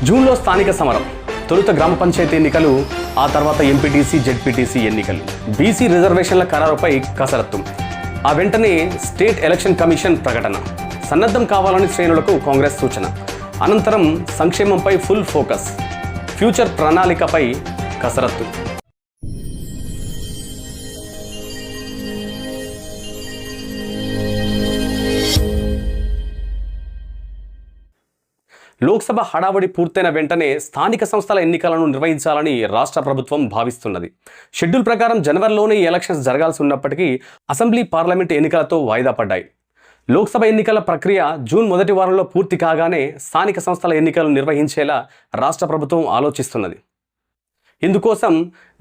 జూన్లో స్థానిక సమరం, తొలుత గ్రామ పంచాయతీ ఎన్నికలు, ఆ తర్వాత ఎంపీటీసీ జెడ్పీటీసీ ఎన్నికలు, బీసీ రిజర్వేషన్ల ఖరారుపై కసరత్తు, ఆ వెంటనే స్టేట్ ఎలక్షన్ కమిషన్ ప్రకటన, సన్నద్ధం కావాలని శ్రేణులకు కాంగ్రెస్ సూచన, అనంతరం సంక్షేమంపై ఫుల్ ఫోకస్, ఫ్యూచర్ ప్రణాళికపై కసరత్తు. లోక్సభ హడావడి పూర్తయిన వెంటనే స్థానిక సంస్థల ఎన్నికలను నిర్వహించాలని రాష్ట్ర ప్రభుత్వం భావిస్తున్నది. షెడ్యూల్ ప్రకారం జనవరిలోనే ఈ ఎలక్షన్స్ జరగాల్సి ఉన్నప్పటికీ అసెంబ్లీ పార్లమెంట్ ఎన్నికలతో వాయిదా పడ్డాయి. లోక్సభ ఎన్నికల ప్రక్రియ జూన్ మొదటి వారంలో పూర్తి కాగానే స్థానిక సంస్థల ఎన్నికలు నిర్వహించేలా రాష్ట్ర ప్రభుత్వం ఆలోచిస్తున్నది. ఇందుకోసం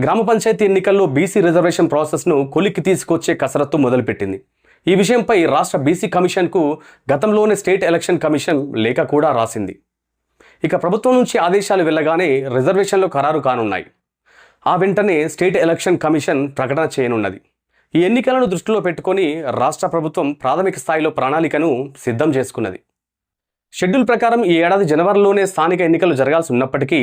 గ్రామ పంచాయతీ ఎన్నికల్లో బీసీ రిజర్వేషన్ ప్రాసెస్ను కొలిక్కి తీసుకొచ్చే కసరత్తు మొదలుపెట్టింది. ఈ విషయంపై రాష్ట్ర బీసీ కమిషన్కు గతంలోనే స్టేట్ ఎలక్షన్ కమిషన్ లేఖ కూడా రాసింది. ఇక ప్రభుత్వం నుంచి ఆదేశాలు వెళ్ళగానే రిజర్వేషన్లు ఖరారు కానున్నాయి. ఆ వెంటనే స్టేట్ ఎలక్షన్ కమిషన్ ప్రకటన చేయనున్నది. ఈ ఎన్నికలను దృష్టిలో పెట్టుకొని రాష్ట్ర ప్రభుత్వం ప్రాథమిక స్థాయిలో ప్రణాళికను సిద్ధం చేసుకున్నది. షెడ్యూల్ ప్రకారం ఈ ఏడాది జనవరిలోనే స్థానిక ఎన్నికలు జరగాల్సి ఉన్నప్పటికీ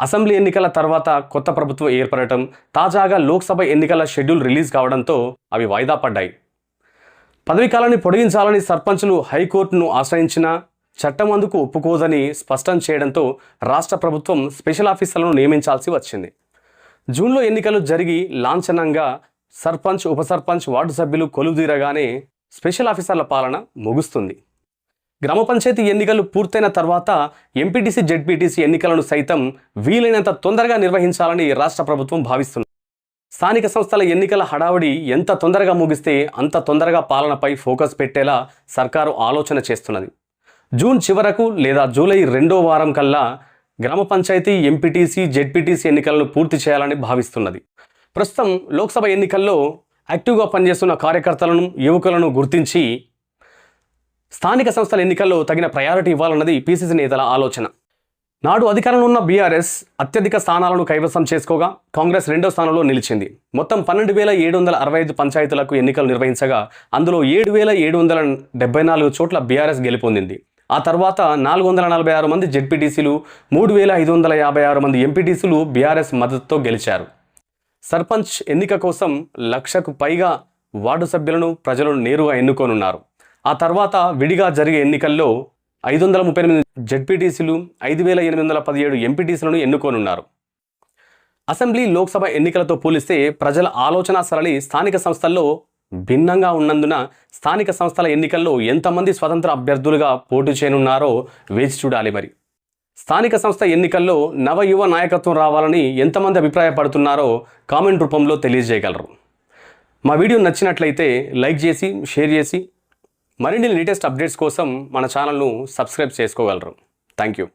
అసెంబ్లీ ఎన్నికల తర్వాత కొత్త ప్రభుత్వం ఏర్పడటం, తాజాగా లోక్సభ ఎన్నికల షెడ్యూల్ రిలీజ్ కావడంతో అవి వాయిదా పడ్డాయి. పదవీకాలాన్ని పొడిగించాలని సర్పంచులు హైకోర్టును ఆశ్రయించినా చట్టం అందుకు ఒప్పుకోదని స్పష్టం చేయడంతో రాష్ట్ర ప్రభుత్వం స్పెషల్ ఆఫీసర్లను నియమించాల్సి వచ్చింది. జూన్లో ఎన్నికలు జరిగి లాంఛనంగా సర్పంచ్, ఉప సర్పంచ్, వార్డు సభ్యులు కొలువుదీరగానే స్పెషల్ ఆఫీసర్ల పాలన ముగుస్తుంది. గ్రామ పంచాయతీ ఎన్నికలు పూర్తయిన తర్వాత ఎంపీటీసీ జెడ్పీటీసీ ఎన్నికలను సైతం వీలైనంత తొందరగా నిర్వహించాలని రాష్ట్ర ప్రభుత్వం భావిస్తుంది. స్థానిక సంస్థల ఎన్నికల హడావుడి ఎంత తొందరగా ముగిస్తే అంత తొందరగా పాలనపై ఫోకస్ పెట్టేలా సర్కారు ఆలోచన చేస్తున్నది. జూన్ చివరకు లేదా జూలై రెండో వారం కల్లా గ్రామ పంచాయతీ, ఎంపీటీసీ, జెడ్పీటీసీ ఎన్నికలను పూర్తి చేయాలని భావిస్తున్నది. ప్రస్తుతం లోక్సభ ఎన్నికల్లో యాక్టివ్గా పనిచేస్తున్న కార్యకర్తలను, యువకులను గుర్తించి స్థానిక సంస్థల ఎన్నికల్లో తగిన ప్రయారిటీ ఇవ్వాలన్నది పీసీసీ నేతల ఆలోచన. నాడు అధికారంలో ఉన్న బీఆర్ఎస్ అత్యధిక స్థానాలను కైవసం చేసుకోగా కాంగ్రెస్ రెండో స్థానంలో నిలిచింది. మొత్తం 12,765 పంచాయతీలకు ఎన్నికలు నిర్వహించగా అందులో 7,774 చోట్ల బీఆర్ఎస్ గెలుపొందింది. ఆ తర్వాత 446 మంది జెడ్పీటీసీలు, 3,556 మంది ఎంపీటీసీలు బీఆర్ఎస్ మద్దతుతో గెలిచారు. సర్పంచ్ ఎన్నిక కోసం 1,00,000కు పైగా వార్డు సభ్యులను ప్రజలు నేరుగా ఎన్నుకోనున్నారు. ఆ తర్వాత విడిగా జరిగే ఎన్నికల్లో 538 జెడ్పీటీసీలు, 5,817 ఎంపీటీసీలను ఎన్నుకోనున్నారు. అసెంబ్లీ, లోక్సభ ఎన్నికలతో పోలిస్తే ప్రజల ఆలోచన సరళి స్థానిక సంస్థల్లో భిన్నంగా ఉన్నందున స్థానిక సంస్థల ఎన్నికల్లో ఎంతమంది స్వతంత్ర అభ్యర్థులుగా పోటీ చేయనున్నారో వేచి చూడాలి. మరి స్థానిక సంస్థ ఎన్నికల్లో నవయువ నాయకత్వం రావాలని ఎంతమంది అభిప్రాయపడుతున్నారో కామెంట్ రూపంలో తెలియజేయగలరు. మా వీడియో నచ్చినట్లయితే లైక్ చేసి, షేర్ చేసి మరిన్ని లేటెస్ట్ అప్డేట్స్ కోసం మన ఛానల్ను సబ్స్క్రైబ్ చేసుకోగలరు. Thank you.